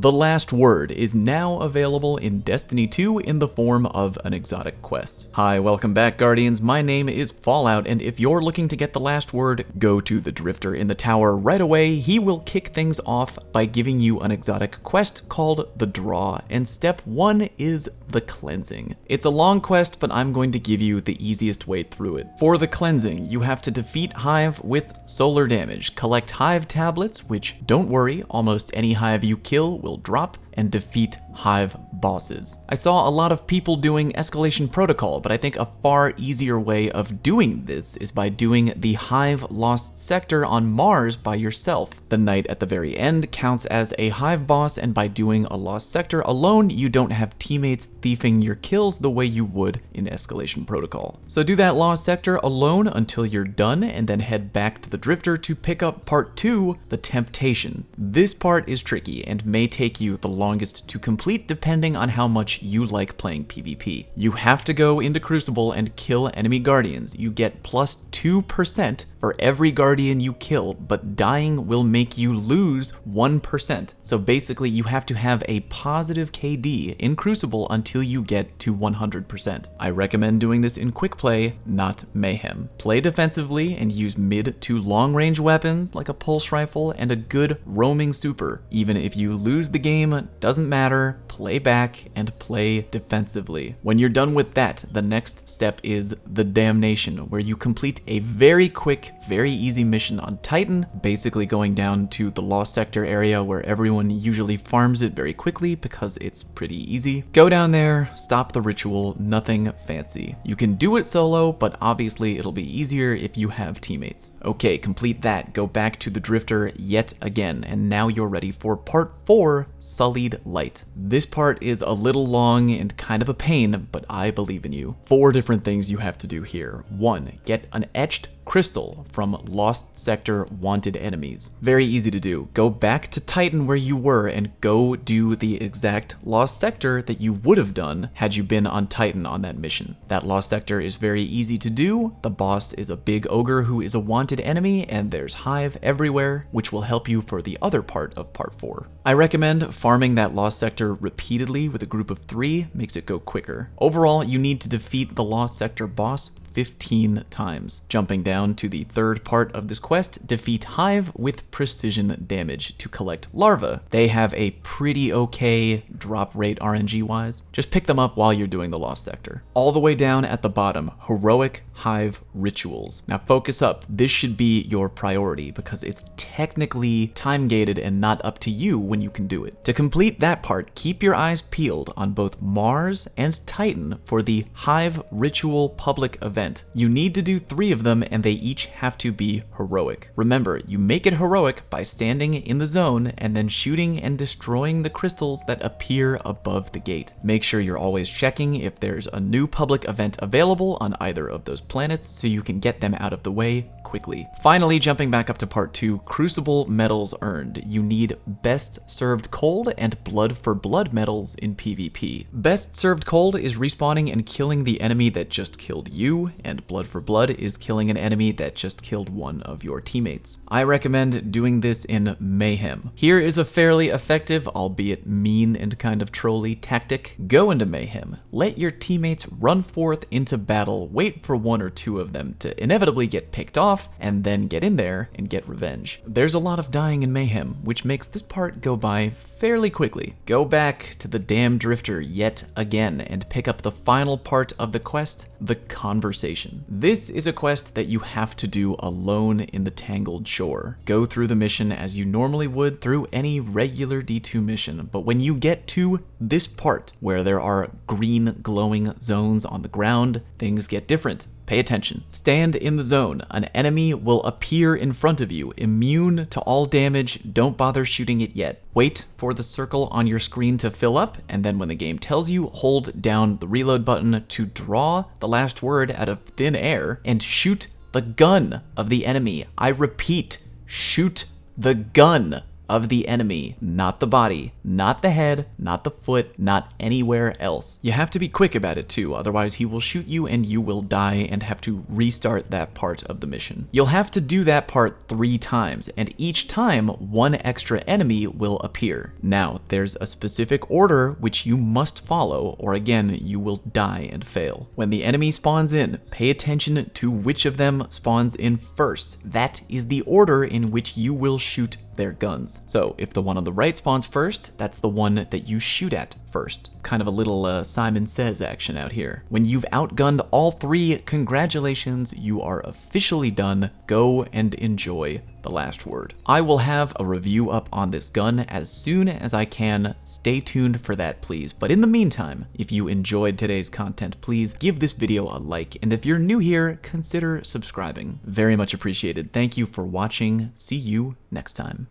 The Last Word is now available in Destiny 2 in the form of an exotic quest. Hi, welcome back, Guardians. My name is Fallout, and if you're looking to get the Last Word, go to the Drifter in the tower right away. He will kick things off by giving you an exotic quest called The Draw, and step 1 is the Cleansing. It's a long quest, but I'm going to give you the easiest way through it. For the Cleansing, you have to defeat Hive with solar damage, collect Hive tablets, which, don't worry, almost any Hive you kill will drop, and defeat Hive bosses. I saw a lot of people doing Escalation Protocol, but I think a far easier way of doing this is by doing the Hive Lost Sector on Mars by yourself. The knight at the very end counts as a Hive boss, and by doing a Lost Sector alone, you don't have teammates thieving your kills the way you would in Escalation Protocol. So do that Lost Sector alone until you're done, and then head back to the Drifter to pick up part 2, the Temptation. This part is tricky and may take you the longest to complete depending on how much you like playing PvP. You have to go into Crucible and kill enemy guardians. You get plus 2% for every guardian you kill, but dying will make you lose 1%. So basically you have to have a positive KD in Crucible until you get to 100%. I recommend doing this in quick play, not mayhem. Play defensively and use mid to long range weapons like a pulse rifle and a good roaming super. Even if you lose the game, doesn't matter, play back and play defensively. When you're done with that, the next step is the Damnation, where you complete a very quick, very easy mission on Titan, basically going down to the Lost Sector area where everyone usually farms it very quickly because it's pretty easy. Go down there, stop the ritual, nothing fancy. You can do it solo, but obviously it'll be easier if you have teammates. Okay, complete that, go back to the Drifter yet again, and now you're ready for part 4, Sullied Light. This part is a little long and kind of a pain, but I believe in you. 4 different things you have to do here. 1, get an etched crystal from Lost Sector wanted enemies. Very easy to do. Go back to Titan where you were and go do the exact Lost Sector that you would have done had you been on Titan on that mission. That Lost Sector is very easy to do. The boss is a big ogre who is a wanted enemy, and there's Hive everywhere, which will help you for the other part of part 4. I recommend farming that Lost Sector repeatedly with a group of 3, makes it go quicker. Overall, you need to defeat the Lost Sector boss 15 times. Jumping down to the third part of this quest, defeat Hive with precision damage to collect larvae. They have a pretty okay drop rate RNG wise. Just pick them up while you're doing the Lost Sector. All the way down at the bottom, heroic Hive rituals. Now focus up. This should be your priority because it's technically time gated and not up to you when you can do it. To complete that part, keep your eyes peeled on both Mars and Titan for the Hive ritual public event. You need to do 3 of them, and they each have to be heroic. Remember, you make it heroic by standing in the zone and then shooting and destroying the crystals that appear above the gate. Make sure you're always checking if there's a new public event available on either of those planets so you can get them out of the way quickly. Finally, jumping back up to part 2, Crucible medals earned. You need Best Served Cold and Blood for Blood medals in PvP. Best Served Cold is respawning and killing the enemy that just killed you, and Blood for Blood is killing an enemy that just killed one of your teammates. I recommend doing this in Mayhem. Here is a fairly effective, albeit mean and kind of trolly tactic. Go into Mayhem. Let your teammates run forth into battle, wait for 1 or 2 of them to inevitably get picked off, and then get in there and get revenge. There's a lot of dying in Mayhem, which makes this part go by fairly quickly. Go back to the damn Drifter yet again and pick up the final part of the quest, the Conversation. This is a quest that you have to do alone in the Tangled Shore. Go through the mission as you normally would through any regular D2 mission, but when you get to this part where there are green glowing zones on the ground, things get different. Pay attention. Stand in the zone. An enemy will appear in front of you, immune to all damage. Don't bother shooting it yet. Wait for the circle on your screen to fill up, and then when the game tells you, hold down the reload button to draw the last word out of thin air and shoot the gun of the enemy. I repeat, shoot the gun of the enemy, not the body, not the head, not the foot, not anywhere else. You have to be quick about it too, otherwise he will shoot you and you will die and have to restart that part of the mission. You'll have to do that part 3 times, and each time one extra enemy will appear. Now, there's a specific order which you must follow, or again, you will die and fail. When the enemy spawns in, pay attention to which of them spawns in first. That is the order in which you will shoot their guns. So if the one on the right spawns first, that's the one that you shoot at first. Kind of a little Simon Says action out here. When you've outgunned all 3, congratulations, you are officially done. Go and enjoy the last word. I will have a review up on this gun as soon as I can. Stay tuned for that, please. But in the meantime, if you enjoyed today's content, please give this video a like, and if you're new here, consider subscribing. Very much appreciated. Thank you for watching. See you next time.